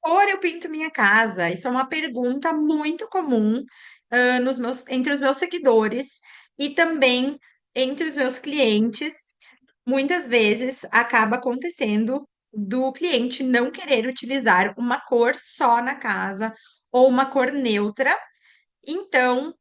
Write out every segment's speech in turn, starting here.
cor eu pinto minha casa? Isso é uma pergunta muito comum, entre os meus seguidores e também entre os meus clientes. Muitas vezes acaba acontecendo do cliente não querer utilizar uma cor só na casa ou uma cor neutra. Então,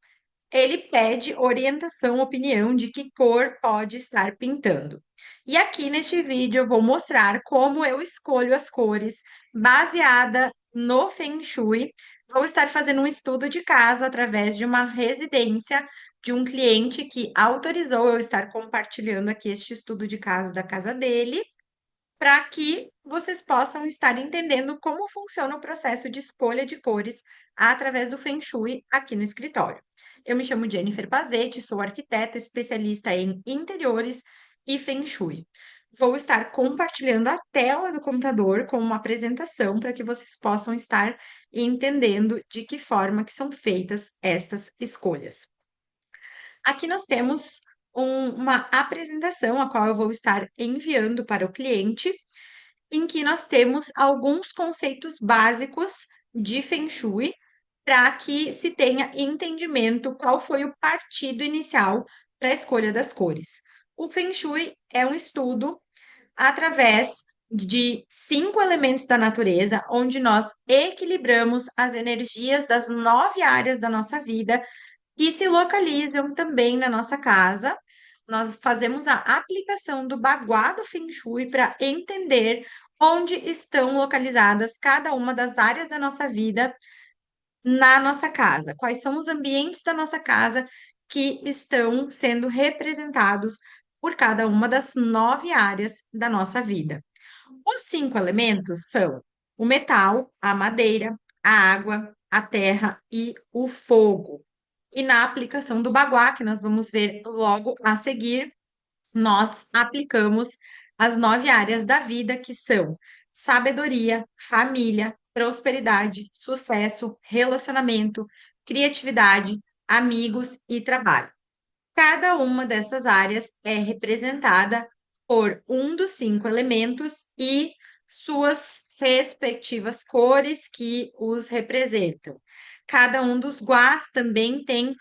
ele pede orientação, opinião de que cor pode estar pintando. E aqui neste vídeo eu vou mostrar como eu escolho as cores baseada no Feng Shui. Vou estar fazendo um estudo de caso através de uma residência de um cliente que autorizou eu estar compartilhando aqui este estudo de caso da casa dele, para que vocês possam estar entendendo como funciona o processo de escolha de cores através do Feng Shui aqui no escritório. Eu me chamo Jennifer Pazetti, sou arquiteta especialista em interiores e Feng Shui. Vou estar compartilhando a tela do computador com uma apresentação para que vocês possam estar entendendo de que forma que são feitas estas escolhas. Aqui nós temos uma apresentação, a qual eu vou estar enviando para o cliente, em que nós temos alguns conceitos básicos de Feng Shui, para que se tenha entendimento qual foi o partido inicial para a escolha das cores. O Feng Shui é um estudo através de 5 elementos da natureza, onde nós equilibramos as energias das 9 áreas da nossa vida e se localizam também na nossa casa. Nós fazemos a aplicação do Baguá do Feng Shui para entender onde estão localizadas cada uma das áreas da nossa vida na nossa casa, quais são os ambientes da nossa casa que estão sendo representados por cada uma das 9 áreas da nossa vida. Os 5 elementos são o metal, a madeira, a água, a terra e o fogo. E na aplicação do Baguá, que nós vamos ver logo a seguir, nós aplicamos as 9 áreas da vida, que são sabedoria, família, prosperidade, sucesso, relacionamento, criatividade, amigos e trabalho. Cada uma dessas áreas é representada por um dos 5 elementos e suas respectivas cores que os representam. Cada um dos guás também tem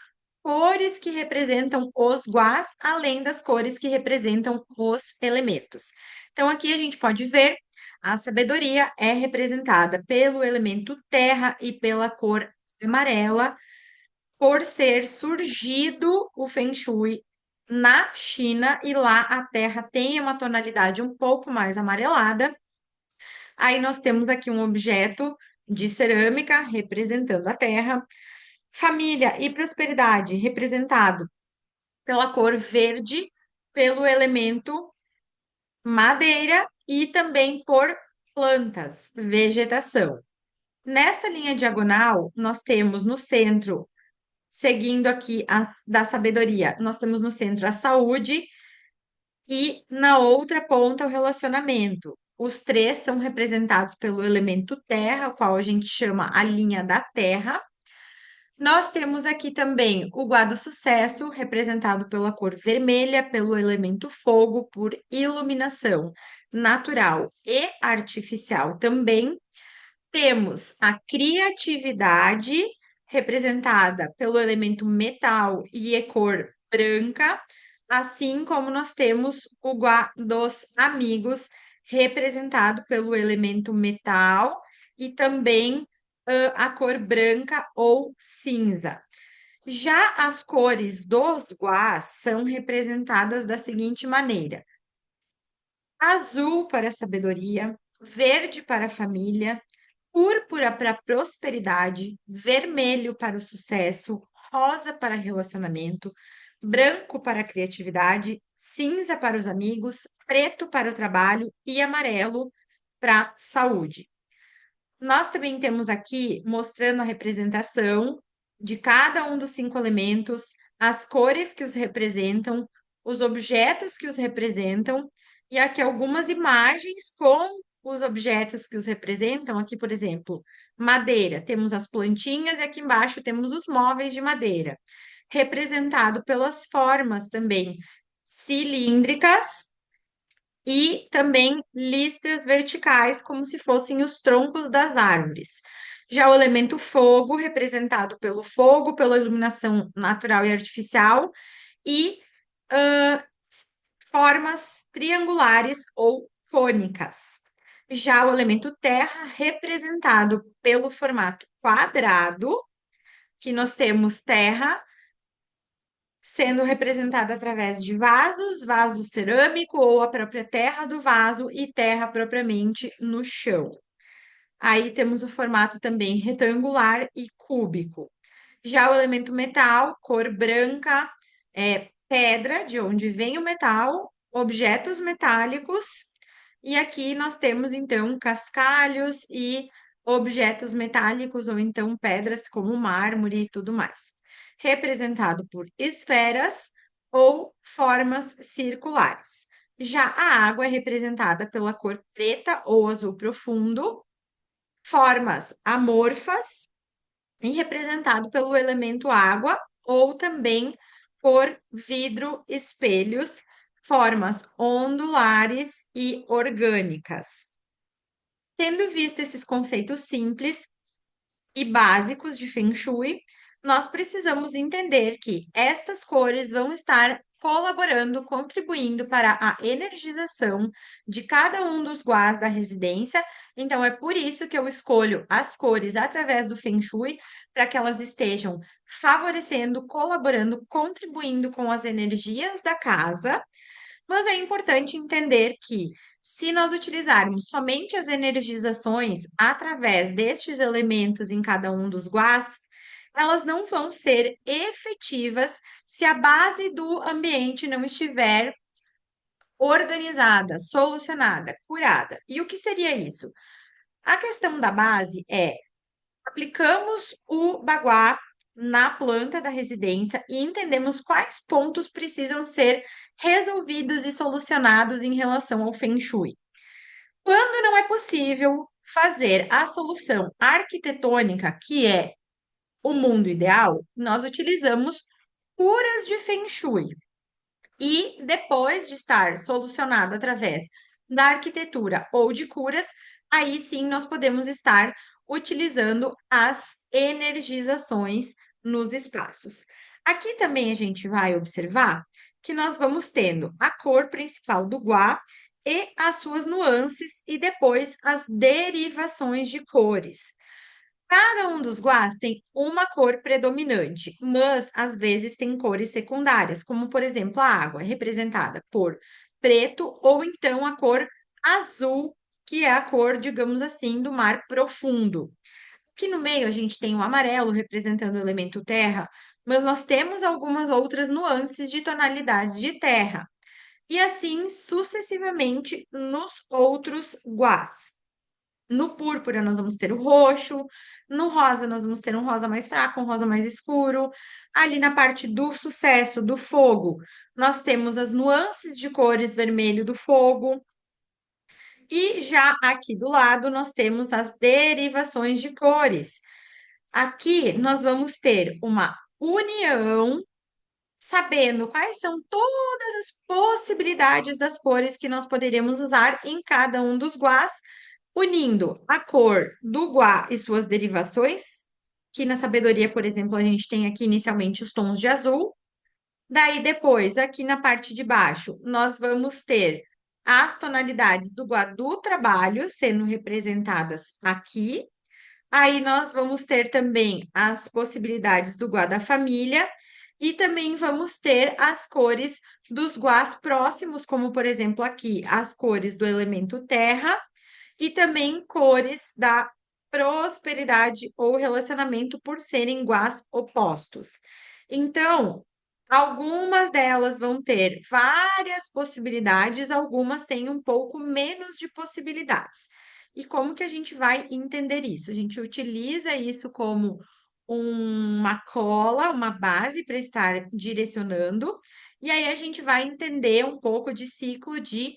cores que representam os guás, além das cores que representam os elementos. Então, aqui a gente pode ver a sabedoria é representada pelo elemento terra e pela cor amarela, por ser surgido o Feng Shui na China e lá a terra tem uma tonalidade um pouco mais amarelada. Aí nós temos aqui um objeto de cerâmica representando a terra. Família e prosperidade representado pela cor verde, pelo elemento madeira e também por plantas, vegetação. Nesta linha diagonal, nós temos no centro, seguindo aqui da sabedoria, nós temos no centro a saúde e na outra ponta o relacionamento. Os três são representados pelo elemento terra, o qual a gente chama a linha da terra. Nós temos aqui também o guarda do sucesso, representado pela cor vermelha, pelo elemento fogo, por iluminação natural e artificial também. Temos a criatividade, representada pelo elemento metal e a cor branca, assim como nós temos o guá dos amigos, representado pelo elemento metal e também a cor branca ou cinza. Já as cores dos guás são representadas da seguinte maneira: azul para a sabedoria, verde para a família, púrpura para a prosperidade, vermelho para o sucesso, rosa para relacionamento, branco para a criatividade, cinza para os amigos, preto para o trabalho e amarelo para a saúde. Nós também temos aqui mostrando a representação de cada um dos 5 elementos, as cores que os representam, os objetos que os representam, e aqui algumas imagens com os objetos que os representam. Aqui, por exemplo, madeira, temos as plantinhas e aqui embaixo temos os móveis de madeira, representado pelas formas também cilíndricas e também listras verticais, como se fossem os troncos das árvores. Já o elemento fogo, representado pelo fogo, pela iluminação natural e artificial, e ãh, formas triangulares ou cônicas. Já o elemento terra, representado pelo formato quadrado, que nós temos terra sendo representada através de vasos, vaso cerâmico ou a própria terra do vaso e terra propriamente no chão. Aí temos o formato também retangular e cúbico. Já o elemento metal, cor branca, é pedra, de onde vem o metal, objetos metálicos, e aqui nós temos então cascalhos e objetos metálicos, ou então pedras como mármore e tudo mais, representado por esferas ou formas circulares. Já a água é representada pela cor preta ou azul profundo, formas amorfas e representado pelo elemento água, ou também por vidro, espelhos, formas ondulares e orgânicas. Tendo visto esses conceitos simples e básicos de Feng Shui, nós precisamos entender que estas cores vão estar colaborando, contribuindo para a energização de cada um dos guas da residência. Então, é por isso que eu escolho as cores através do Feng Shui, para que elas estejam favorecendo, colaborando, contribuindo com as energias da casa. Mas é importante entender que, se nós utilizarmos somente as energizações através destes elementos em cada um dos guás, elas não vão ser efetivas se a base do ambiente não estiver organizada, solucionada, curada. E o que seria isso? A questão da base é: aplicamos o baguá na planta da residência e entendemos quais pontos precisam ser resolvidos e solucionados em relação ao Feng Shui. Quando não é possível fazer a solução arquitetônica, que é o mundo ideal, nós utilizamos curas de Feng Shui. E depois de estar solucionado através da arquitetura ou de curas, aí sim nós podemos estar utilizando as energizações nos espaços. Aqui também a gente vai observar que nós vamos tendo a cor principal do guá e as suas nuances e depois as derivações de cores. Cada um dos guás tem uma cor predominante, mas às vezes tem cores secundárias, como por exemplo a água, é representada por preto ou então a cor azul, que é a cor, digamos assim, do mar profundo. Aqui no meio a gente tem o amarelo representando o elemento terra, mas nós temos algumas outras nuances de tonalidades de terra. E assim sucessivamente nos outros guás. No púrpura, nós vamos ter o roxo. No rosa, nós vamos ter um rosa mais fraco, um rosa mais escuro. Ali na parte do sucesso, do fogo, nós temos as nuances de cores vermelho do fogo. E já aqui do lado, nós temos as derivações de cores. Aqui, nós vamos ter uma união, sabendo quais são todas as possibilidades das cores que nós poderíamos usar em cada um dos guás, unindo a cor do guá e suas derivações, que na sabedoria, por exemplo, a gente tem aqui inicialmente os tons de azul. Daí depois, aqui na parte de baixo, nós vamos ter as tonalidades do guá do trabalho sendo representadas aqui. Aí nós vamos ter também as possibilidades do guá da família e também vamos ter as cores dos guás próximos, como por exemplo aqui, as cores do elemento terra e também cores da prosperidade ou relacionamento por serem iguais opostos. Então, algumas delas vão ter várias possibilidades, algumas têm um pouco menos de possibilidades. E como que a gente vai entender isso? A gente utiliza isso como uma cola, uma base para estar direcionando, e aí a gente vai entender um pouco de ciclo de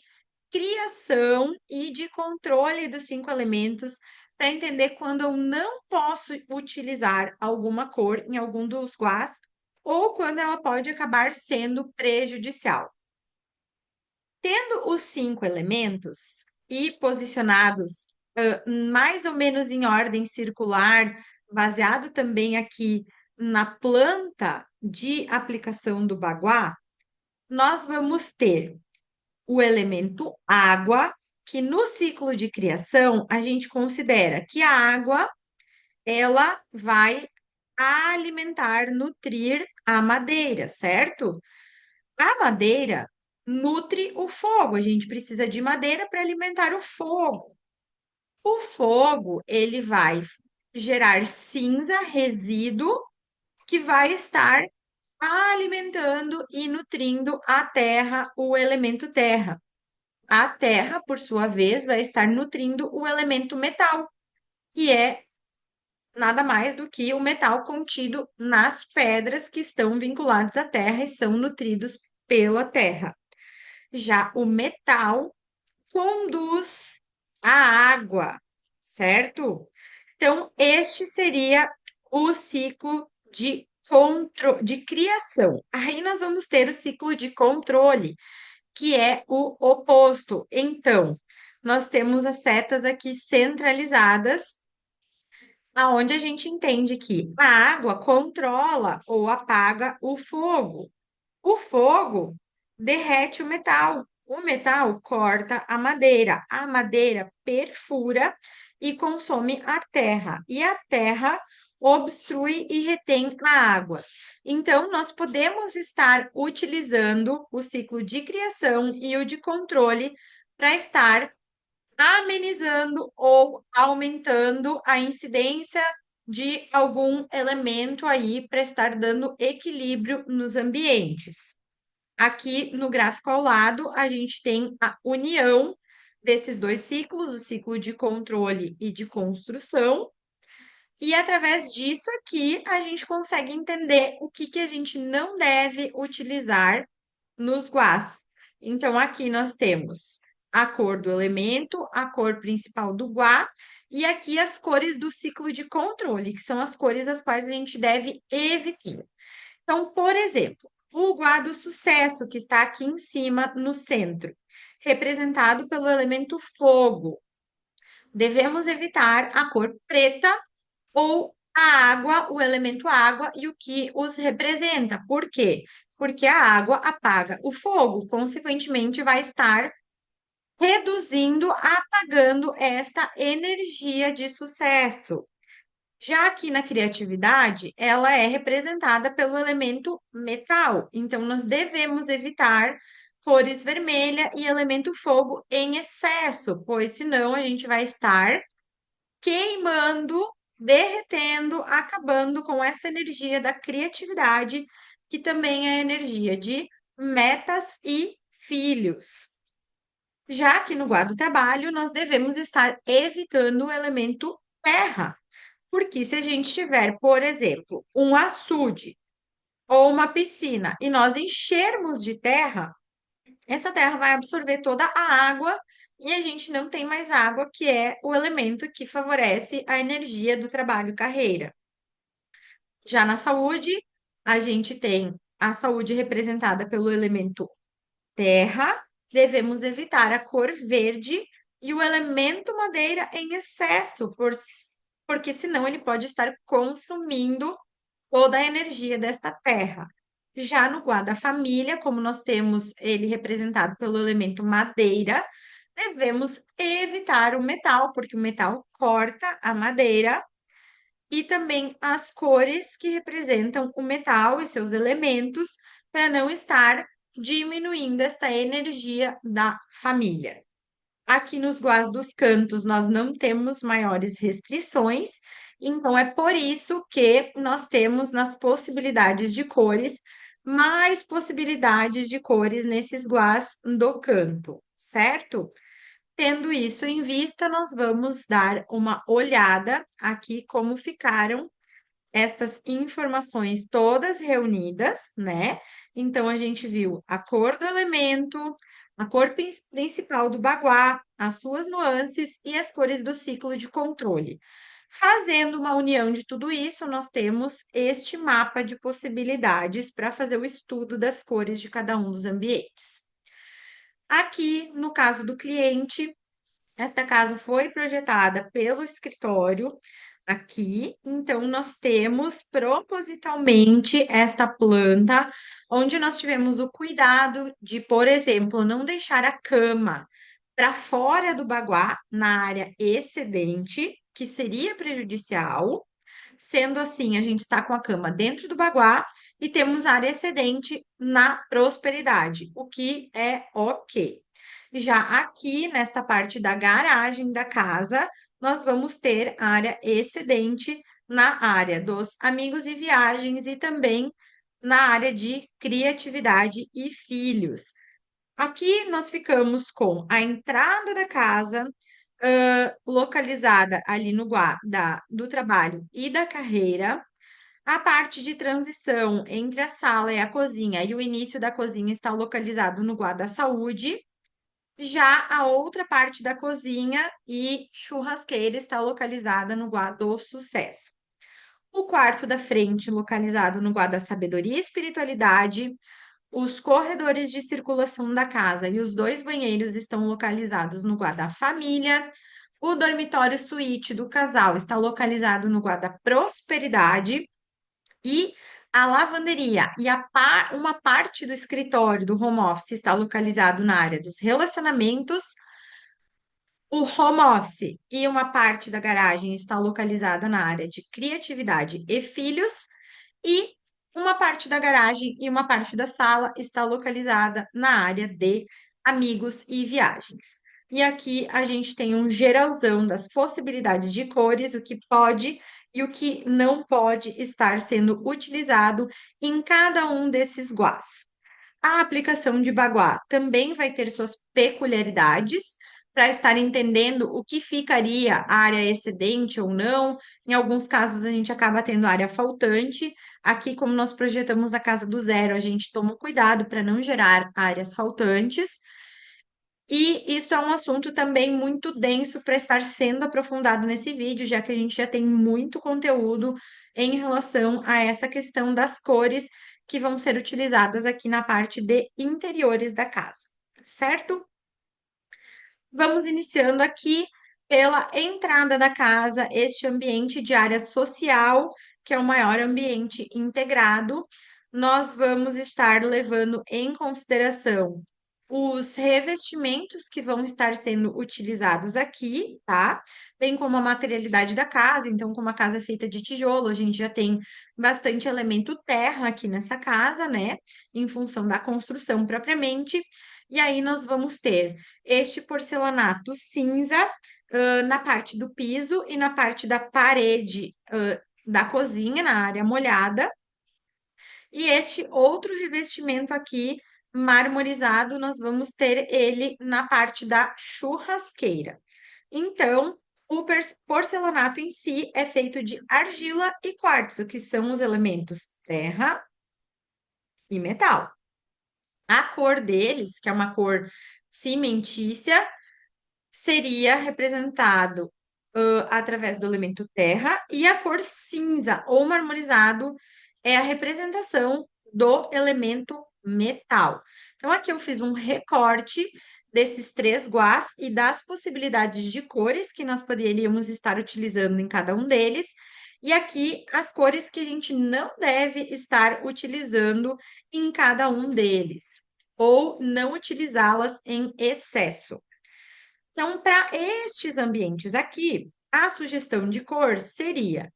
criação e de controle dos 5 elementos, para entender quando eu não posso utilizar alguma cor em algum dos guás ou quando ela pode acabar sendo prejudicial. Tendo os 5 elementos e posicionados mais ou menos em ordem circular, baseado também aqui na planta de aplicação do baguá, nós vamos ter o elemento água, que no ciclo de criação a gente considera que a água ela vai alimentar, nutrir a madeira, certo? A madeira nutre o fogo. A gente precisa de madeira para alimentar o fogo. O fogo, ele vai gerar cinza, resíduo, que vai estar alimentando e nutrindo a terra, o elemento terra. A terra, por sua vez, vai estar nutrindo o elemento metal, que é nada mais do que o metal contido nas pedras que estão vinculadas à terra e são nutridos pela terra. Já o metal conduz a água, certo? Então, este seria o ciclo de criação. Aí nós vamos ter o ciclo de controle, que é o oposto. Então, nós temos as setas aqui centralizadas, aonde a gente entende que a água controla ou apaga o fogo. O fogo derrete o metal corta a madeira perfura e consome a terra, e a terra obstrui e retém a água. Então, nós podemos estar utilizando o ciclo de criação e o de controle para estar amenizando ou aumentando a incidência de algum elemento aí para estar dando equilíbrio nos ambientes. Aqui no gráfico ao lado, a gente tem a união desses dois ciclos, o ciclo de controle e de construção, e através disso aqui a gente consegue entender o que a gente não deve utilizar nos guás. Então, aqui nós temos a cor do elemento, a cor principal do guá, e aqui as cores do ciclo de controle, que são as cores as quais a gente deve evitar. Então, por exemplo, o guá do sucesso, que está aqui em cima no centro, representado pelo elemento fogo. Devemos evitar a cor preta ou a água, o elemento água e o que os representa. Por quê? Porque a água apaga o fogo, consequentemente, vai estar reduzindo, apagando esta energia de sucesso. Já aqui na criatividade, ela é representada pelo elemento metal. Então, nós devemos evitar cores vermelha e elemento fogo em excesso, pois senão a gente vai estar queimando, derretendo, acabando com essa energia da criatividade, que também é energia de metas e filhos. Já que no guarda do trabalho, nós devemos estar evitando o elemento terra, porque se a gente tiver, por exemplo, um açude ou uma piscina e nós enchermos de terra, essa terra vai absorver toda a água e a gente não tem mais água, que é o elemento que favorece a energia do trabalho carreira. Já na saúde, a gente tem a saúde representada pelo elemento terra, devemos evitar a cor verde e o elemento madeira em excesso, porque senão ele pode estar consumindo toda a energia desta terra. Já no guarda-família, como nós temos ele representado pelo elemento madeira, devemos evitar o metal, porque o metal corta a madeira, e também as cores que representam o metal e seus elementos, para não estar diminuindo esta energia da família. Aqui nos guás dos cantos, nós não temos maiores restrições, então é por isso que nós temos nas possibilidades de cores mais possibilidades de cores nesses guás do canto, certo? Tendo isso em vista, nós vamos dar uma olhada aqui como ficaram essas informações todas reunidas, né? Então, a gente viu a cor do elemento, a cor principal do baguá, as suas nuances e as cores do ciclo de controle. Fazendo uma união de tudo isso, nós temos este mapa de possibilidades para fazer o estudo das cores de cada um dos ambientes. Aqui, no caso do cliente, esta casa foi projetada pelo escritório aqui, então nós temos propositalmente esta planta, onde nós tivemos o cuidado de, por exemplo, não deixar a cama para fora do baguá, na área excedente, que seria prejudicial. Sendo assim, a gente está com a cama dentro do baguá e temos área excedente na prosperidade, o que é ok. Já aqui, nesta parte da garagem da casa, nós vamos ter área excedente na área dos amigos e viagens e também na área de criatividade e filhos. Aqui nós ficamos com a entrada da casa, localizada ali no guarda do trabalho e da carreira. A parte de transição entre a sala e a cozinha e o início da cozinha está localizado no guarda da saúde. Já a outra parte da cozinha e churrasqueira está localizada no guarda do sucesso. O quarto da frente, localizado no guarda da sabedoria e espiritualidade. Os corredores de circulação da casa e os dois banheiros estão localizados no guarda-família. O dormitório suíte do casal está localizado no guarda-prosperidade. E a lavanderia e uma parte do escritório do home office está localizado na área dos relacionamentos. O home office e uma parte da garagem está localizada na área de criatividade e filhos. E uma parte da garagem e uma parte da sala está localizada na área de amigos e viagens. E aqui a gente tem um geralzão das possibilidades de cores, o que pode e o que não pode estar sendo utilizado em cada um desses guás. A aplicação de Baguá também vai ter suas peculiaridades para estar entendendo o que ficaria a área excedente ou não. Em alguns casos, a gente acaba tendo área faltante. Aqui, como nós projetamos a casa do zero, a gente toma cuidado para não gerar áreas faltantes. E isso é um assunto também muito denso para estar sendo aprofundado nesse vídeo, já que a gente já tem muito conteúdo em relação a essa questão das cores que vão ser utilizadas aqui na parte de interiores da casa, certo? Vamos iniciando aqui pela entrada da casa, este ambiente de área social, que é o maior ambiente integrado. Nós vamos estar levando em consideração os revestimentos que vão estar sendo utilizados aqui, tá? Bem como a materialidade da casa. Então, como a casa é feita de tijolo, a gente já tem bastante elemento terra aqui nessa casa, né? Em função da construção propriamente. E aí, nós vamos ter este porcelanato cinza, na parte do piso e na parte da parede, da cozinha, na área molhada. E este outro revestimento aqui, marmorizado, nós vamos ter ele na parte da churrasqueira. Então, o porcelanato em si é feito de argila e quartzo, que são os elementos terra e metal. A cor deles, que é uma cor cimentícia, seria representado através do elemento terra, e a cor cinza ou marmorizado é a representação do elemento metal. Então, aqui eu fiz um recorte desses três guás e das possibilidades de cores que nós poderíamos estar utilizando em cada um deles. E aqui as cores que a gente não deve estar utilizando em cada um deles, ou não utilizá-las em excesso. Então, para estes ambientes aqui, a sugestão de cor seria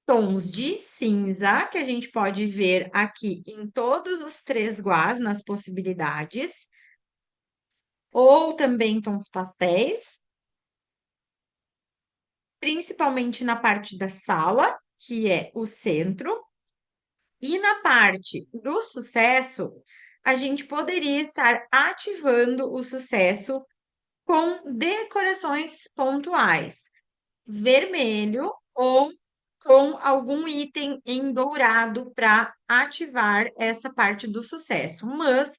tons de cinza, que a gente pode ver aqui em todos os três guás, nas possibilidades, ou também tons pastéis, principalmente na parte da sala, que é o centro, e na parte do sucesso, a gente poderia estar ativando o sucesso com decorações pontuais, vermelho ou com algum item em dourado para ativar essa parte do sucesso, mas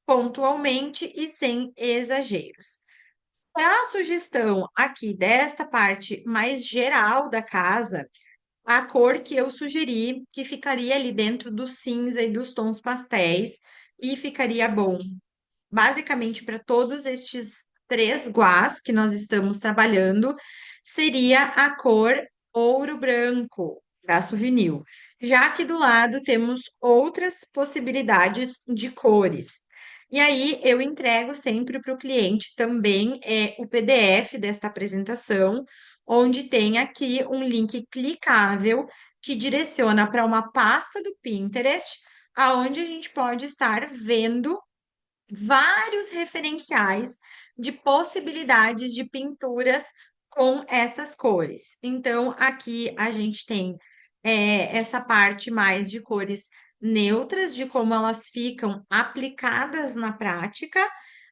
pontualmente e sem exageros. Para a sugestão aqui desta parte mais geral da casa, a cor que eu sugeri, que ficaria ali dentro do cinza e dos tons pastéis, e ficaria bom basicamente para todos estes três guás que nós estamos trabalhando, seria a cor ouro branco, traço vinil. Já aqui do lado temos outras possibilidades de cores. E aí eu entrego sempre para o cliente também o PDF desta apresentação, onde tem aqui um link clicável que direciona para uma pasta do Pinterest, aonde a gente pode estar vendo vários referenciais de possibilidades de pinturas com essas cores. Então, aqui a gente tem essa parte mais de cores neutras, de como elas ficam aplicadas na prática.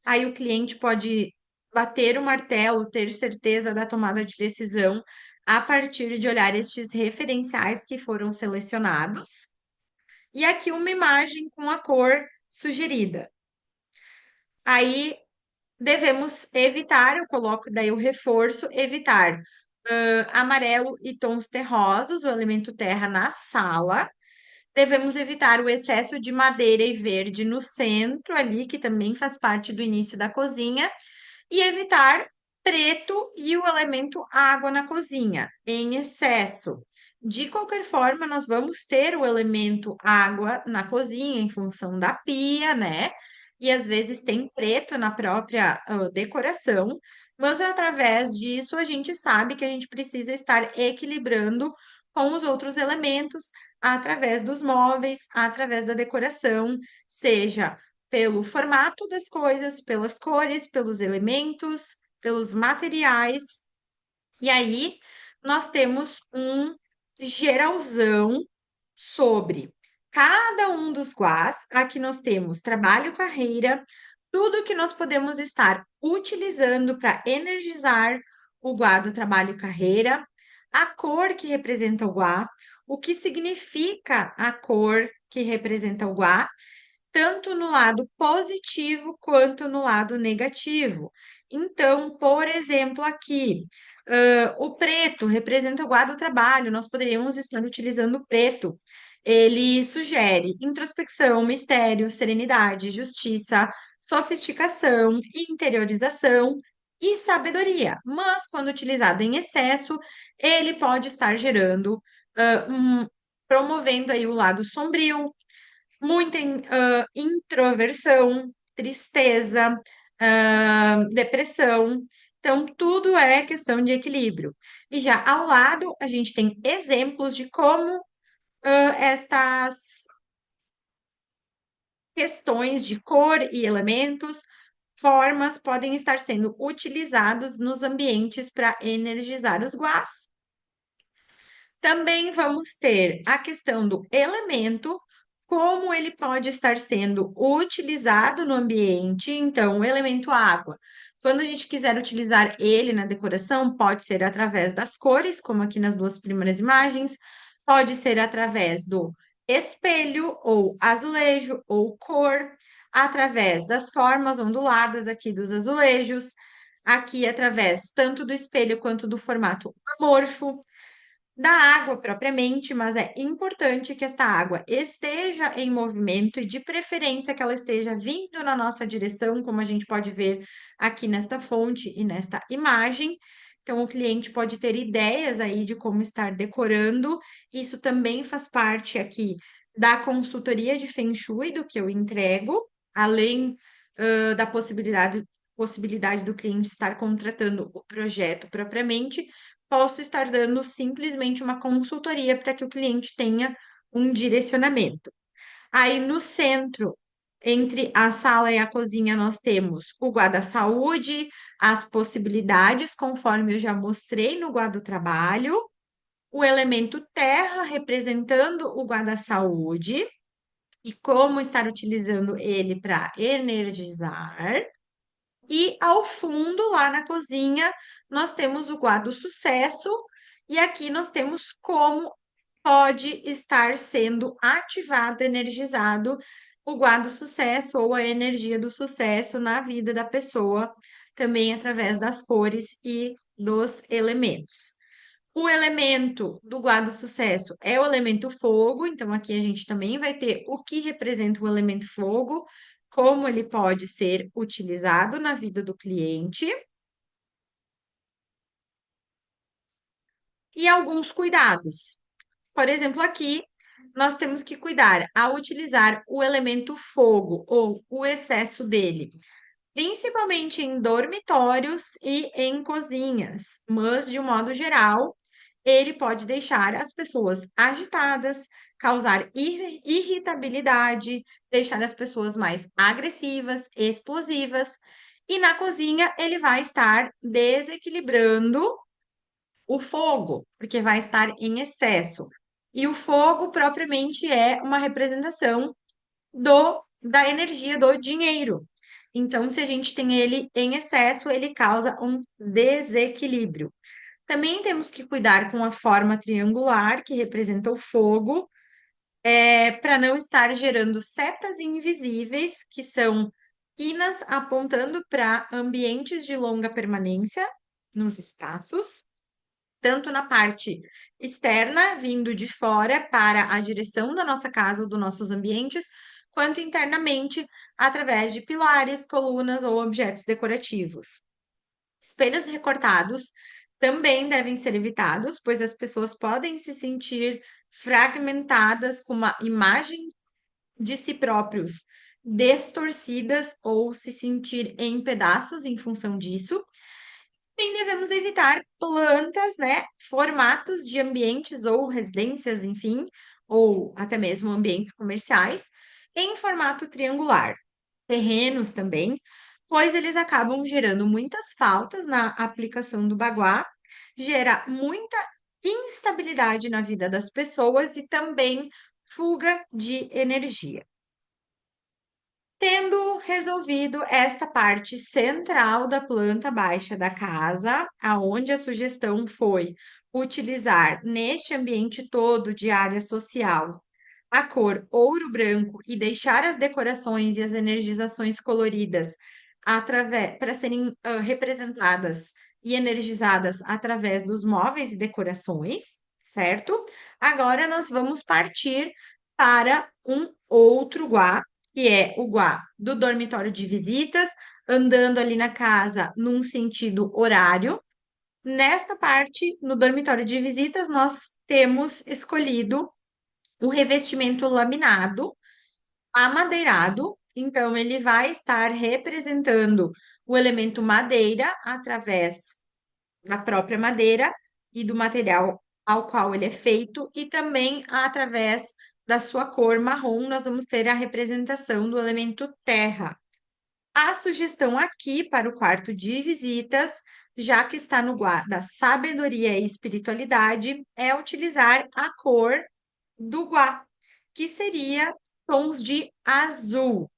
Aí o cliente pode bater o martelo, ter certeza da tomada de decisão a partir de olhar estes referenciais que foram selecionados. E aqui uma imagem com a cor sugerida. Aí devemos evitar, eu coloco daí o reforço, evitar amarelo e tons terrosos, o elemento terra na sala. Devemos evitar o excesso de madeira e verde no centro ali, que também faz parte do início da cozinha, e evitar preto e o elemento água na cozinha, em excesso. De qualquer forma, nós vamos ter o elemento água na cozinha em função da pia, né? E às vezes tem preto na própria decoração, mas através disso a gente sabe que a gente precisa estar equilibrando com os outros elementos através dos móveis, através da decoração, seja pelo formato das coisas, pelas cores, pelos elementos, pelos materiais. E aí nós temos um geralzão sobre cada um dos quais. Aqui nós temos trabalho, carreira, tudo que nós podemos estar utilizando para energizar o guá do trabalho e carreira, a cor que representa o guá, o que significa a cor que representa o guá, tanto no lado positivo quanto no lado negativo. Então, por exemplo, aqui, o preto representa o guarda do trabalho, nós poderíamos estar utilizando o preto. Ele sugere introspecção, mistério, serenidade, justiça, sofisticação, interiorização e sabedoria. Mas, quando utilizado em excesso, ele pode estar gerando, promovendo aí o lado sombrio, muita introversão, tristeza, depressão. Então, tudo é questão de equilíbrio. E já ao lado, a gente tem exemplos de como estas questões de cor e elementos, formas, podem estar sendo utilizados nos ambientes para energizar os guás. Também vamos ter a questão do elemento, como ele pode estar sendo utilizado no ambiente. Então, o elemento água, quando a gente quiser utilizar ele na decoração, pode ser através das cores, como aqui nas duas primeiras imagens, pode ser através do espelho, ou azulejo, ou cor, através das formas onduladas aqui dos azulejos, aqui através tanto do espelho quanto do formato amorfo da água propriamente, mas é importante que esta água esteja em movimento e, de preferência, que ela esteja vindo na nossa direção, como a gente pode ver aqui nesta fonte e nesta imagem. Então, o cliente pode ter ideias aí de como estar decorando. Isso também faz parte aqui da consultoria de Feng Shui do que eu entrego, além da possibilidade do cliente estar contratando o projeto propriamente, posso estar dando simplesmente uma consultoria para que o cliente tenha um direcionamento. Aí no centro, entre a sala e a cozinha, nós temos o guarda-saúde, as possibilidades, conforme eu já mostrei no guarda-trabalho, o elemento terra representando o guarda-saúde e como estar utilizando ele para energizar. E ao fundo, lá na cozinha, nós temos o guarda sucesso, e aqui nós temos como pode estar sendo ativado, energizado o guarda sucesso ou a energia do sucesso na vida da pessoa, também através das cores e dos elementos. O elemento do guarda sucesso é o elemento fogo, então aqui a gente também vai ter o que representa o elemento fogo, como ele pode ser utilizado na vida do cliente e alguns cuidados. Por exemplo, aqui nós temos que cuidar ao utilizar o elemento fogo ou o excesso dele, principalmente em dormitórios e em cozinhas, mas de um modo geral, ele pode deixar as pessoas agitadas, causar irritabilidade, deixar as pessoas mais agressivas, explosivas, e na cozinha ele vai estar desequilibrando o fogo, porque vai estar em excesso. E o fogo propriamente é uma representação da energia do dinheiro. Então, se a gente tem ele em excesso, ele causa um desequilíbrio. Também temos que cuidar com a forma triangular, que representa o fogo, para não estar gerando setas invisíveis, que são quinas apontando para ambientes de longa permanência nos espaços, tanto na parte externa, vindo de fora para a direção da nossa casa ou dos nossos ambientes, quanto internamente, através de pilares, colunas ou objetos decorativos. Espelhos recortados também devem ser evitados, pois as pessoas podem se sentir fragmentadas com uma imagem de si próprios distorcidas ou se sentir em pedaços em função disso. Também devemos evitar plantas, né? Formatos de ambientes ou residências, enfim, ou até mesmo ambientes comerciais, em formato triangular. Terrenos também, pois eles acabam gerando muitas faltas na aplicação do baguá, gera muita instabilidade na vida das pessoas e também fuga de energia. Tendo resolvido esta parte central da planta baixa da casa, aonde a sugestão foi utilizar neste ambiente todo de área social a cor ouro branco e deixar as decorações e as energizações coloridas através para serem representadas e energizadas através dos móveis e decorações, certo? Agora nós vamos partir para um outro guá, que é o guá do dormitório de visitas, andando ali na casa num sentido horário. Nesta parte, no dormitório de visitas, nós temos escolhido o revestimento laminado, amadeirado. Então, ele vai estar representando o elemento madeira através da própria madeira e do material ao qual ele é feito, e também através da sua cor marrom, nós vamos ter a representação do elemento terra. A sugestão aqui para o quarto de visitas, já que está no da sabedoria e espiritualidade, é utilizar a cor do guá, que seria tons de azul.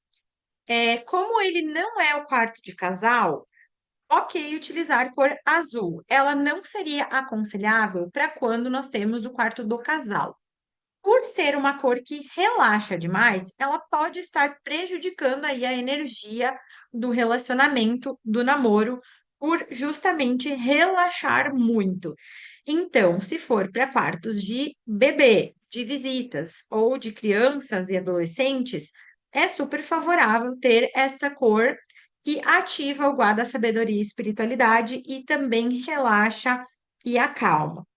Como ele não é o quarto de casal, ok utilizar cor azul. Ela não seria aconselhável para quando nós temos o quarto do casal. Por ser uma cor que relaxa demais, ela pode estar prejudicando aí a energia do relacionamento, do namoro, por justamente relaxar muito. Então, se for para quartos de bebê, de visitas ou de crianças e adolescentes, é super favorável ter essa cor que ativa o guarda sabedoria e espiritualidade e também relaxa e acalma.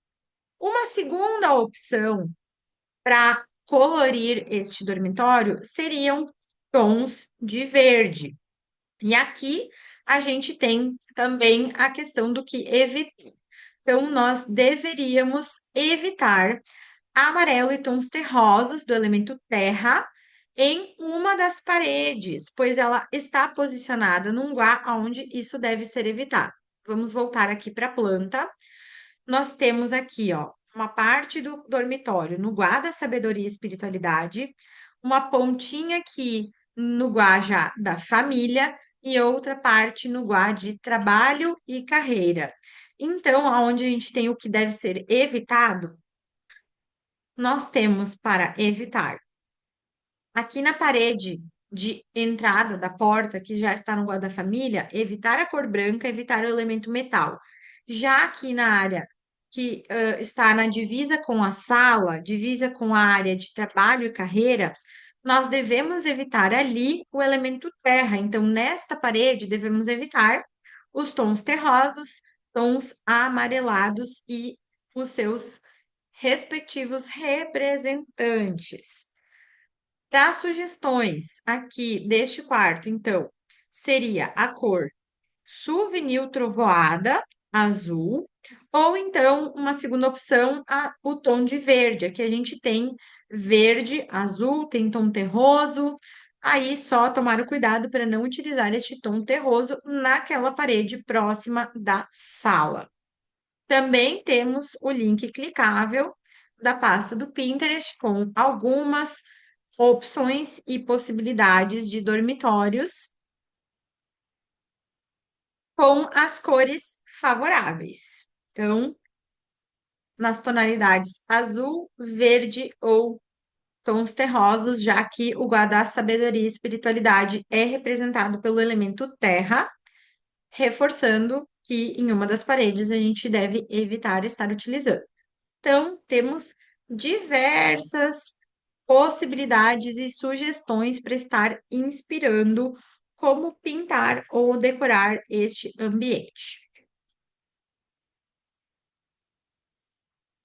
Uma segunda opção para colorir este dormitório seriam tons de verde. E aqui a gente tem também a questão do que evitar. Então, nós deveríamos evitar amarelo e tons terrosos do elemento terra em uma das paredes, pois ela está posicionada num lugar onde isso deve ser evitado. Vamos voltar aqui para a planta. Nós temos aqui, ó, uma parte do dormitório no guarda sabedoria e espiritualidade, uma pontinha aqui no guarda da família e outra parte no guarda de trabalho e carreira. Então, aonde a gente tem o que deve ser evitado, nós temos para evitar aqui na parede de entrada da porta, que já está no guarda-família, evitar a cor branca, evitar o elemento metal. Já aqui na área que está na divisa com a sala, divisa com a área de trabalho e carreira, nós devemos evitar ali o elemento terra. Então, nesta parede, devemos evitar os tons terrosos, tons amarelados e os seus respectivos representantes. Para sugestões aqui deste quarto, então, seria a cor Souvenir trovoada, azul, ou então uma segunda opção, o tom de verde. Aqui a gente tem verde, azul, tem tom terroso. Aí só tomar o cuidado para não utilizar este tom terroso naquela parede próxima da sala. Também temos o link clicável da pasta do Pinterest com algumas opções e possibilidades de dormitórios com as cores favoráveis. Então, nas tonalidades azul, verde ou tons terrosos, já que o guarda sabedoria e espiritualidade é representado pelo elemento terra, reforçando que em uma das paredes a gente deve evitar estar utilizando. Então, temos diversas possibilidades e sugestões para estar inspirando como pintar ou decorar este ambiente.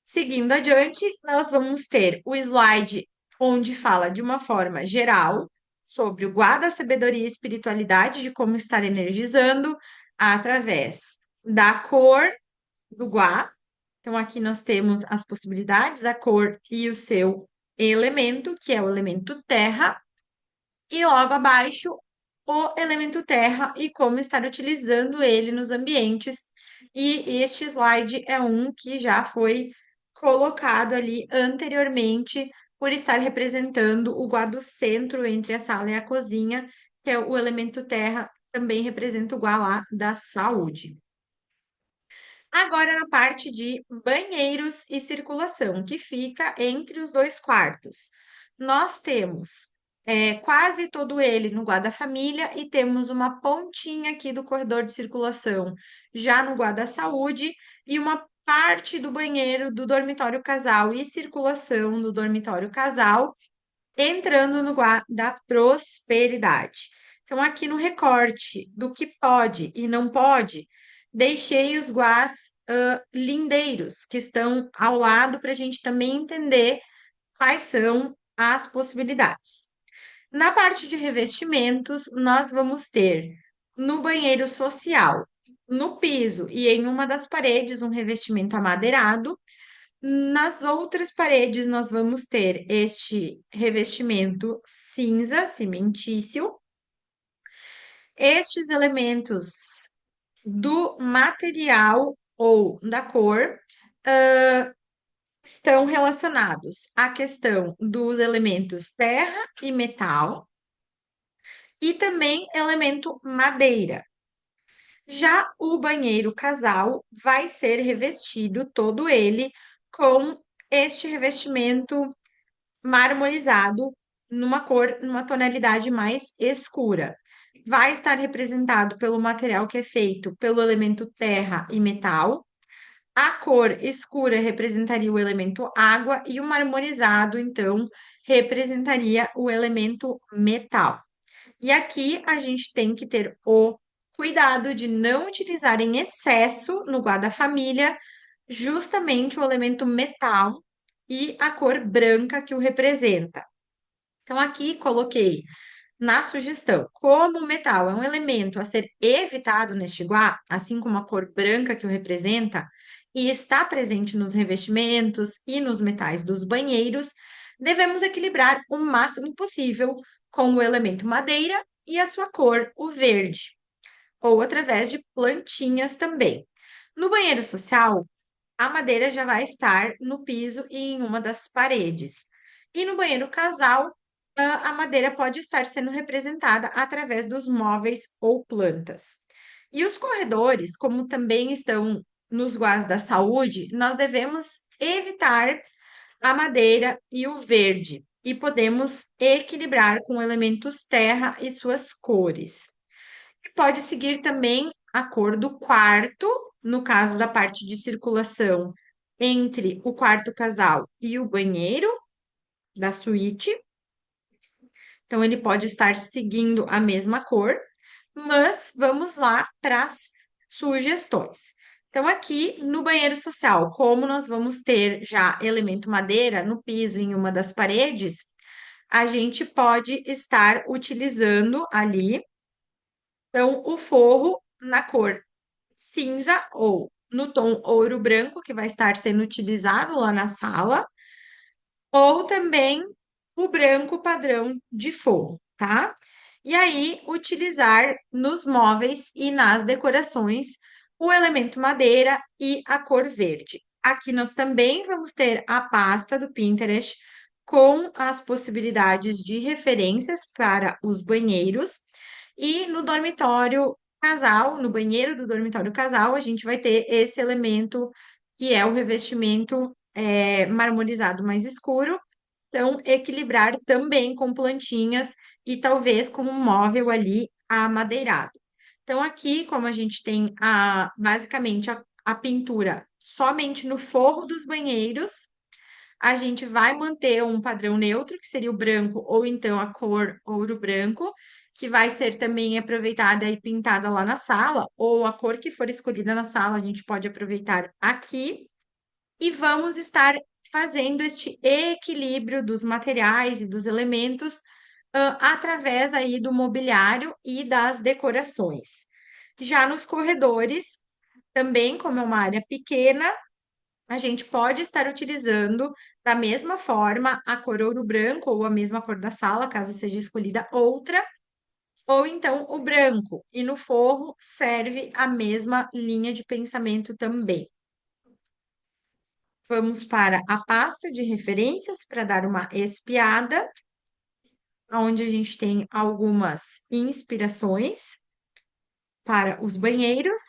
Seguindo adiante, nós vamos ter o slide onde fala de uma forma geral sobre o guarda, sabedoria e espiritualidade, de como estar energizando através da cor do guá. Então, aqui nós temos as possibilidades, a cor e o seu elemento, que é o elemento terra, e logo abaixo o elemento terra e como estar utilizando ele nos ambientes. E este slide é um que já foi colocado ali anteriormente por estar representando o guarda centro entre a sala e a cozinha, que é o elemento terra, também representa o guarda lá da saúde. Agora, na parte de banheiros e circulação, que fica entre os dois quartos, nós temos quase todo ele no guarda-família e temos uma pontinha aqui do corredor de circulação já no guarda-saúde e uma parte do banheiro do dormitório casal e circulação do dormitório casal entrando no guarda-prosperidade. Então, aqui no recorte do que pode e não pode, deixei os guás lindeiros que estão ao lado para a gente também entender quais são as possibilidades. Na parte de revestimentos, nós vamos ter no banheiro social, no piso e em uma das paredes, um revestimento amadeirado. Nas outras paredes, nós vamos ter este revestimento cinza, cimentício. Estes elementos do material ou da cor estão relacionados à questão dos elementos terra e metal e também elemento madeira. Já o banheiro casal vai ser revestido todo ele com este revestimento marmorizado numa cor, numa tonalidade mais escura. Vai estar representado pelo material que é feito pelo elemento terra e metal. A cor escura representaria o elemento água e o marmorizado, então, representaria o elemento metal. E aqui a gente tem que ter o cuidado de não utilizar em excesso no guarda-família justamente o elemento metal e a cor branca que o representa. Então, aqui coloquei na sugestão, como o metal é um elemento a ser evitado neste guá, assim como a cor branca que o representa, e está presente nos revestimentos e nos metais dos banheiros, devemos equilibrar o máximo possível com o elemento madeira e a sua cor, o verde, ou através de plantinhas também. No banheiro social, a madeira já vai estar no piso e em uma das paredes. E no banheiro casal, a madeira pode estar sendo representada através dos móveis ou plantas. E os corredores, como também estão nos guás da saúde, nós devemos evitar a madeira e o verde. E podemos equilibrar com elementos terra e suas cores. E pode seguir também a cor do quarto, no caso da parte de circulação entre o quarto casal e o banheiro da suíte. Então, ele pode estar seguindo a mesma cor, mas vamos lá para as sugestões. Então, aqui no banheiro social, como nós vamos ter já elemento madeira no piso em uma das paredes, a gente pode estar utilizando ali, então, o forro na cor cinza ou no tom ouro branco, que vai estar sendo utilizado lá na sala, ou também o branco padrão de forro, tá? E aí, utilizar nos móveis e nas decorações o elemento madeira e a cor verde. Aqui nós também vamos ter a pasta do Pinterest com as possibilidades de referências para os banheiros. E no dormitório casal, no banheiro do dormitório casal, a gente vai ter esse elemento que é o revestimento marmorizado mais escuro. Então, equilibrar também com plantinhas e talvez com um móvel ali amadeirado. Então, aqui, como a gente tem basicamente a pintura somente no forro dos banheiros, a gente vai manter um padrão neutro, que seria o branco, ou então a cor ouro branco, que vai ser também aproveitada e pintada lá na sala, ou a cor que for escolhida na sala, a gente pode aproveitar aqui e vamos estar fazendo este equilíbrio dos materiais e dos elementos, através aí do mobiliário e das decorações. Já nos corredores, também como é uma área pequena, a gente pode estar utilizando da mesma forma a cor ouro branco ou a mesma cor da sala, caso seja escolhida outra, ou então o branco. E no forro serve a mesma linha de pensamento também. Vamos para a pasta de referências para dar uma espiada, onde a gente tem algumas inspirações para os banheiros,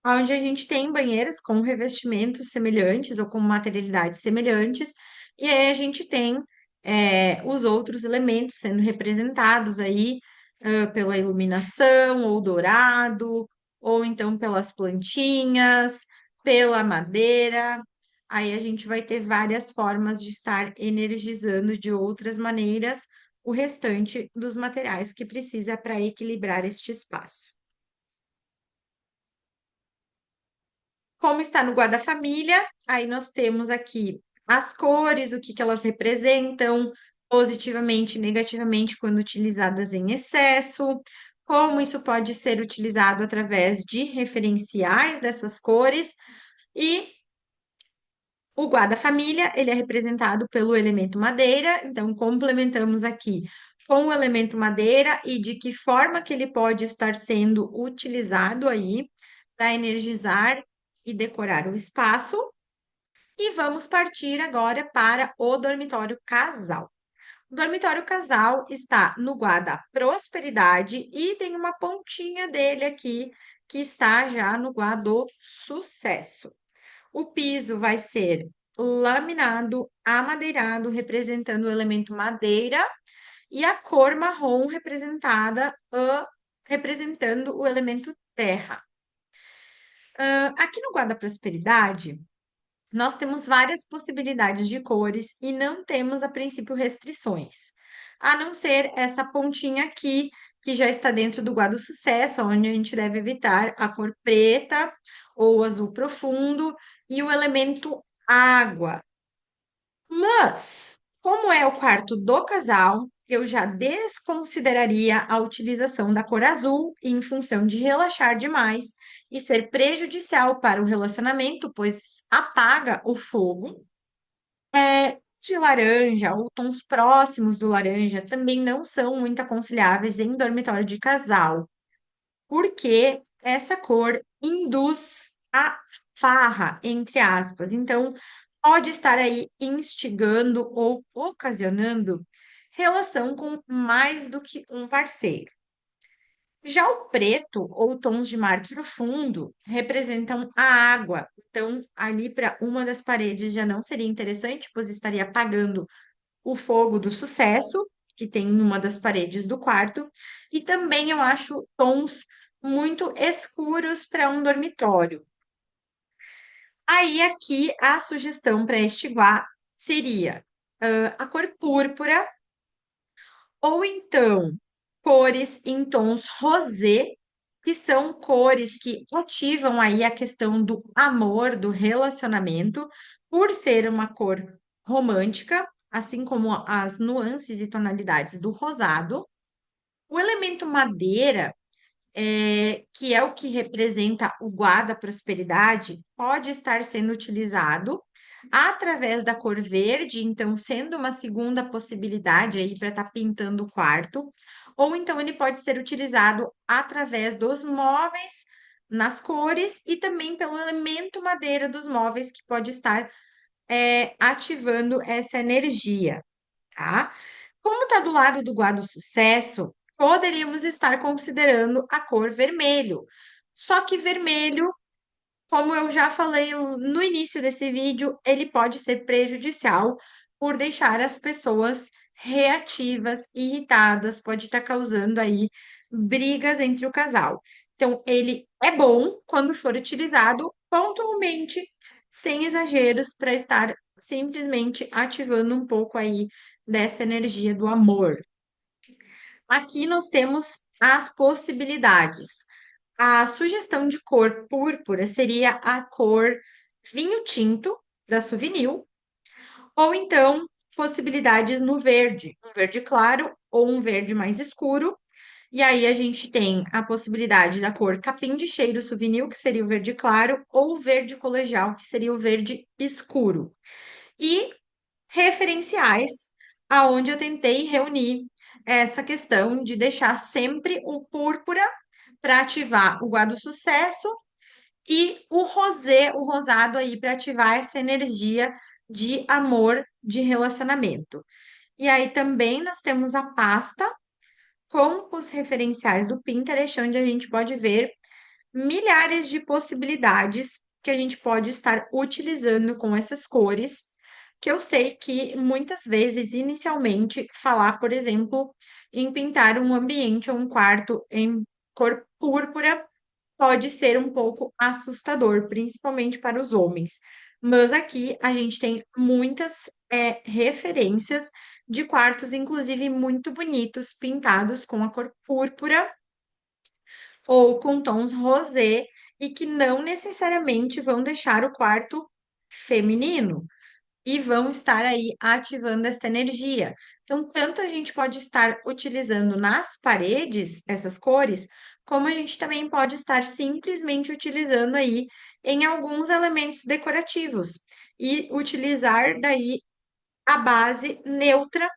onde a gente tem banheiros com revestimentos semelhantes ou com materialidades semelhantes, e aí a gente tem os outros elementos sendo representados aí pela iluminação, ou dourado, ou então pelas plantinhas, pela madeira. Aí a gente vai ter várias formas de estar energizando de outras maneiras o restante dos materiais que precisa para equilibrar este espaço. Como está no guarda-família, aí nós temos aqui as cores, o que que elas representam, positivamente e negativamente quando utilizadas em excesso, como isso pode ser utilizado através de referenciais dessas cores, e o guarda-família, ele é representado pelo elemento madeira, então complementamos aqui com o elemento madeira e de que forma que ele pode estar sendo utilizado aí para energizar e decorar o espaço. E vamos partir agora para o dormitório casal. O dormitório casal está no guarda prosperidade e tem uma pontinha dele aqui que está já no guarda sucesso. O piso vai ser laminado, amadeirado, representando o elemento madeira, e a cor marrom representando o elemento terra. Aqui no Guarda Prosperidade, nós temos várias possibilidades de cores e não temos, a princípio, restrições, a não ser essa pontinha aqui, que já está dentro do Guarda Sucesso, onde a gente deve evitar a cor preta ou azul profundo e o elemento água. Mas, como é o quarto do casal, eu já desconsideraria a utilização da cor azul em função de relaxar demais e ser prejudicial para o relacionamento, pois apaga o fogo. De laranja ou tons próximos do laranja também não são muito aconselháveis em dormitório de casal, porque essa cor induz a farra, entre aspas. Então, pode estar aí instigando ou ocasionando relação com mais do que um parceiro. Já o preto ou tons de mar profundo representam a água. Então, ali para uma das paredes já não seria interessante, pois estaria apagando o fogo do sucesso, que tem em uma das paredes do quarto. E também eu acho tons muito escuros para um dormitório. Aí, aqui, a sugestão para este guá seria a cor púrpura, Ou então, cores em tons rosé, que são cores que ativam aí a questão do amor, do relacionamento, por ser uma cor romântica, assim como as nuances e tonalidades do rosado. O elemento madeira, que é o que representa o guarda prosperidade, pode estar sendo utilizado através da cor verde, então sendo uma segunda possibilidade aí para estar pintando o quarto, ou então ele pode ser utilizado através dos móveis nas cores e também pelo elemento madeira dos móveis que pode estar ativando essa energia, tá? Como está do lado do guarda do sucesso, poderíamos estar considerando a cor vermelho. Só que vermelho, como eu já falei no início desse vídeo, ele pode ser prejudicial por deixar as pessoas reativas, irritadas, pode estar causando aí brigas entre o casal. Então, ele é bom quando for utilizado pontualmente, sem exageros, para estar simplesmente ativando um pouco aí dessa energia do amor. Aqui nós temos as possibilidades. A sugestão de cor púrpura seria a cor vinho tinto da Souvenir, ou então possibilidades no verde, um verde claro ou um verde mais escuro. E aí a gente tem a possibilidade da cor capim de cheiro Souvenir, que seria o verde claro, ou o verde colegial, que seria o verde escuro. E referenciais, aonde eu tentei reunir essa questão de deixar sempre o púrpura para ativar o guarda do sucesso e o rosé, o rosado aí para ativar essa energia de amor, de relacionamento. E aí também nós temos a pasta com os referenciais do Pinterest, onde a gente pode ver milhares de possibilidades que a gente pode estar utilizando com essas cores, que eu sei que muitas vezes, inicialmente, falar, por exemplo, em pintar um ambiente ou um quarto em cor púrpura pode ser um pouco assustador, principalmente para os homens. Mas aqui a gente tem muitas referências de quartos, inclusive muito bonitos, pintados com a cor púrpura ou com tons rosé e que não necessariamente vão deixar o quarto feminino e vão estar aí ativando essa energia. Então, tanto a gente pode estar utilizando nas paredes essas cores, como a gente também pode estar simplesmente utilizando aí em alguns elementos decorativos e utilizar daí a base neutra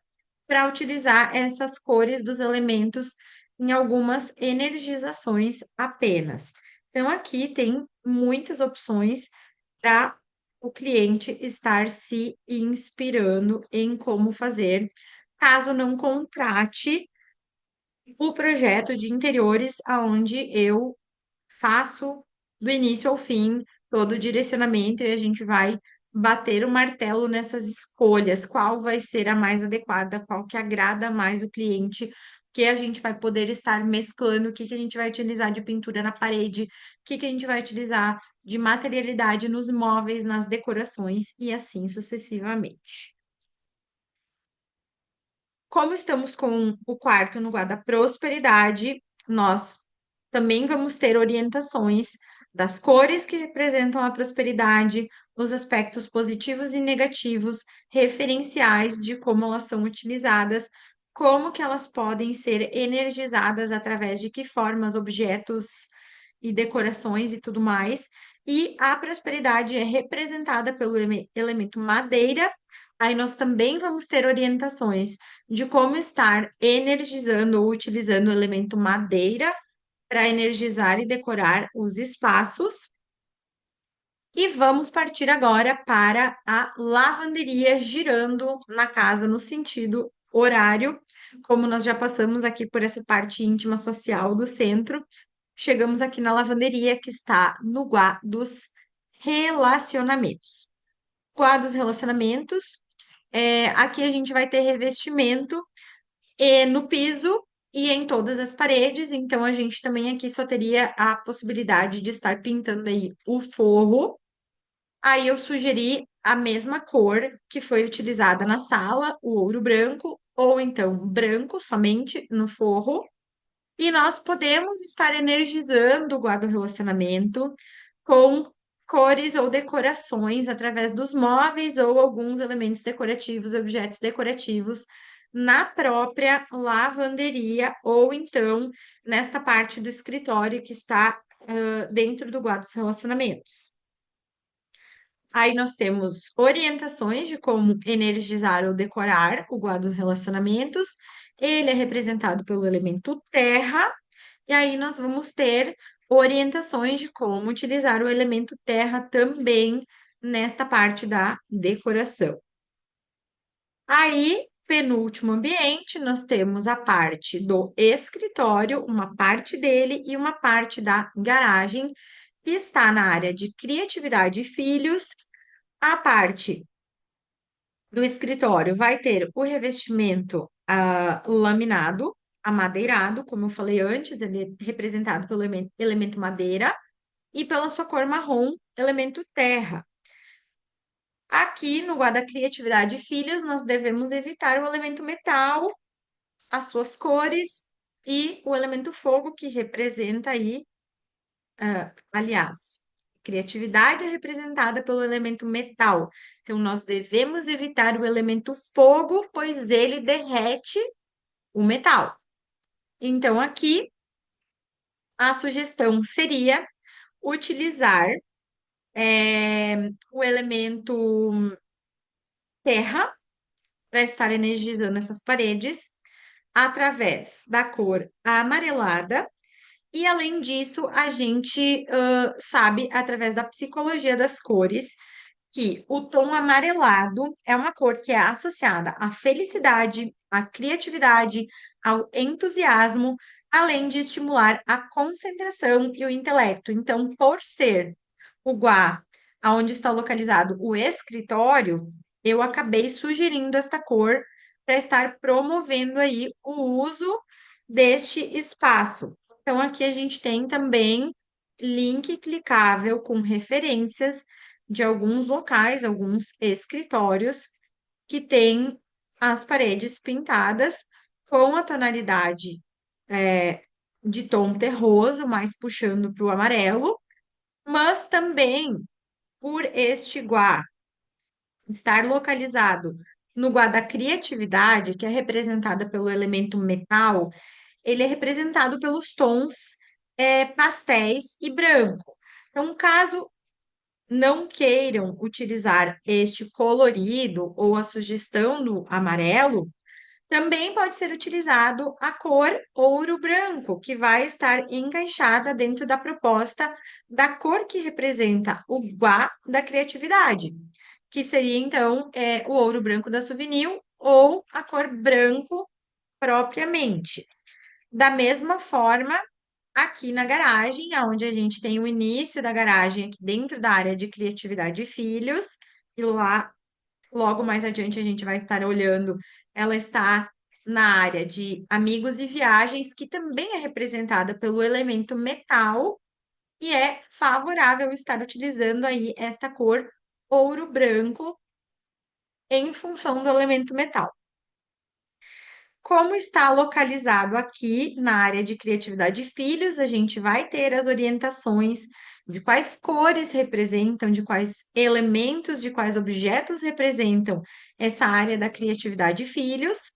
para utilizar essas cores dos elementos em algumas energizações apenas. Então, aqui tem muitas opções para o cliente estar se inspirando em como fazer, caso não contrate o projeto de interiores, aonde eu faço do início ao fim todo o direcionamento e a gente vai bater o martelo nessas escolhas, qual vai ser a mais adequada, qual que agrada mais o cliente, que a gente vai poder estar mesclando, o que que a gente vai utilizar de pintura na parede, o que que a gente vai utilizar de materialidade nos móveis, nas decorações e assim sucessivamente. Como estamos com o quarto no guarda-prosperidade, nós também vamos ter orientações das cores que representam a prosperidade, os aspectos positivos e negativos, referenciais de como elas são utilizadas, como que elas podem ser energizadas através de que formas, objetos e decorações e tudo mais. E a prosperidade é representada pelo elemento madeira. Aí nós também vamos ter orientações de como estar energizando ou utilizando o elemento madeira para energizar e decorar os espaços. E vamos partir agora para a lavanderia girando na casa no sentido horário, como nós já passamos aqui por essa parte íntima social do centro, chegamos aqui na lavanderia que está no Guá dos Relacionamentos. Guá dos Relacionamentos, aqui a gente vai ter revestimento no piso e em todas as paredes, então a gente também aqui só teria a possibilidade de estar pintando aí o forro. Aí eu sugeri a mesma cor que foi utilizada na sala, o ouro branco, ou então branco somente no forro. E nós podemos estar energizando o guarda-relacionamento com cores ou decorações através dos móveis ou alguns elementos decorativos, objetos decorativos na própria lavanderia ou então nesta parte do escritório que está dentro do guarda-relacionamentos. Aí nós temos orientações de como energizar ou decorar o guarda-relacionamentos. Ele é representado pelo elemento terra, e aí nós vamos ter orientações de como utilizar o elemento terra também nesta parte da decoração. Aí, penúltimo ambiente, nós temos a parte do escritório, uma parte dele e uma parte da garagem, que está na área de criatividade e filhos. A parte do escritório vai ter o revestimento laminado, amadeirado, como eu falei antes, ele é representado pelo elemento madeira e pela sua cor marrom, elemento terra. Aqui no guarda Criatividade e Filhos, nós devemos evitar o elemento metal, as suas cores e o elemento fogo, que representa aí, aliás, criatividade é representada pelo elemento metal. Então, nós devemos evitar o elemento fogo, pois ele derrete o metal. Então, aqui a sugestão seria utilizar o elemento terra para estar energizando essas paredes através da cor amarelada. E além disso, a gente sabe, através da psicologia das cores, que o tom amarelado é uma cor que é associada à felicidade, à criatividade, ao entusiasmo, além de estimular a concentração e o intelecto. Então, por ser o guá, aonde está localizado o escritório, eu acabei sugerindo esta cor para estar promovendo aí o uso deste espaço. Então, aqui a gente tem também link clicável com referências de alguns locais, alguns escritórios que têm as paredes pintadas com a tonalidade de tom terroso, mais puxando para o amarelo, mas também por este guá estar localizado no guá da criatividade, que é representada pelo elemento metal, ele é representado pelos tons pastéis e branco. Então, caso não queiram utilizar este colorido ou a sugestão do amarelo, também pode ser utilizado a cor ouro branco, que vai estar encaixada dentro da proposta da cor que representa o guá da criatividade, que seria então o ouro branco da Souvenir ou a cor branco propriamente. Da mesma forma, aqui na garagem, onde a gente tem o início da garagem aqui dentro da área de criatividade e filhos, e lá, logo mais adiante, a gente vai estar olhando, ela está na área de amigos e viagens, que também é representada pelo elemento metal, e é favorável estar utilizando aí esta cor ouro branco em função do elemento metal. Como está localizado aqui na área de criatividade de filhos, a gente vai ter as orientações de quais cores representam, de quais elementos, de quais objetos representam essa área da criatividade de filhos.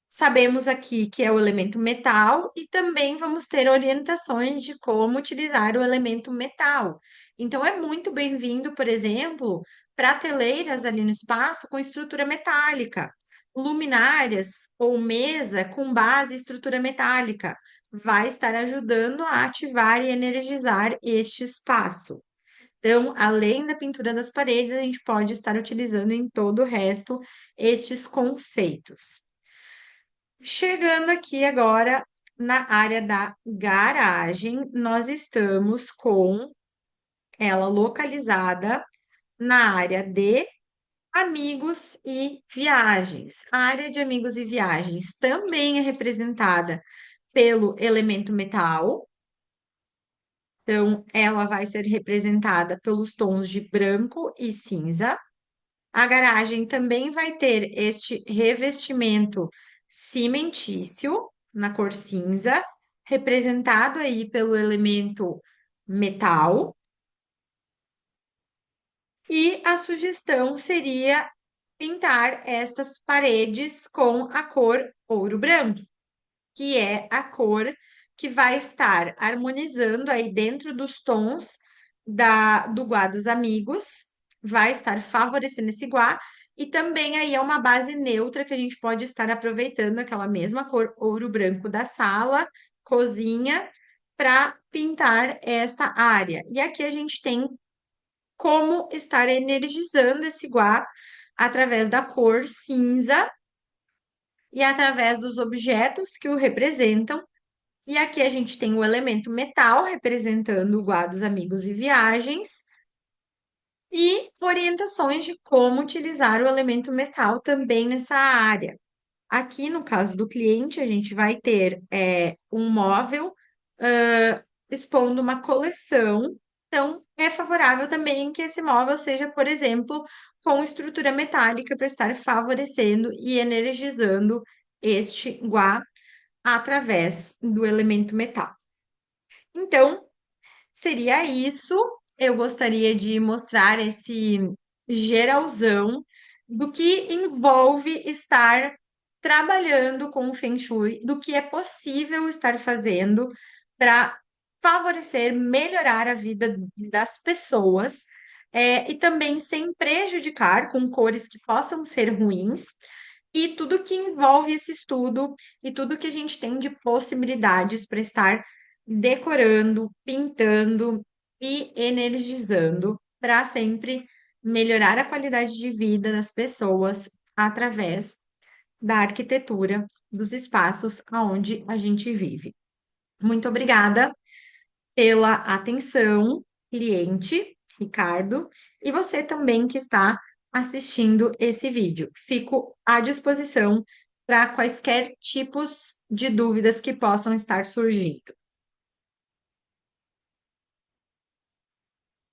Sabemos aqui que é o elemento metal e também vamos ter orientações de como utilizar o elemento metal. Então, é muito bem-vindo, por exemplo, prateleiras ali no espaço com estrutura metálica, luminárias ou mesa com base e estrutura metálica. Vai estar ajudando a ativar e energizar este espaço. Então, além da pintura das paredes, a gente pode estar utilizando em todo o resto estes conceitos. Chegando aqui agora na área da garagem, nós estamos com ela localizada na área de amigos e viagens. A área de amigos e viagens também é representada pelo elemento metal. Então, ela vai ser representada pelos tons de branco e cinza. A garagem também vai ter este revestimento cimentício na cor cinza, representado aí pelo elemento metal. E a sugestão seria pintar estas paredes com a cor ouro branco, que é a cor que vai estar harmonizando aí dentro dos tons do Guá dos Amigos, vai estar favorecendo esse Guá, e também aí é uma base neutra que a gente pode estar aproveitando aquela mesma cor ouro branco da sala, cozinha, para pintar esta área. E aqui a gente tem como estar energizando esse Guá através da cor cinza e através dos objetos que o representam. E aqui a gente tem o elemento metal, representando o Guá dos Amigos e Viagens, e orientações de como utilizar o elemento metal também nessa área. Aqui, no caso do cliente, a gente vai ter um móvel expondo uma coleção. Então, é favorável também que esse móvel seja, por exemplo, com estrutura metálica para estar favorecendo e energizando este guá através do elemento metal. Então, seria isso. Eu gostaria de mostrar esse geralzão do que envolve estar trabalhando com o Feng Shui, do que é possível estar fazendo para favorecer, melhorar a vida das pessoas, e também sem prejudicar com cores que possam ser ruins, e tudo que envolve esse estudo e tudo que a gente tem de possibilidades para estar decorando, pintando e energizando para sempre melhorar a qualidade de vida das pessoas através da arquitetura dos espaços aonde a gente vive. Muito obrigada pela atenção, cliente, Ricardo, e você também que está assistindo esse vídeo. Fico à disposição para quaisquer tipos de dúvidas que possam estar surgindo.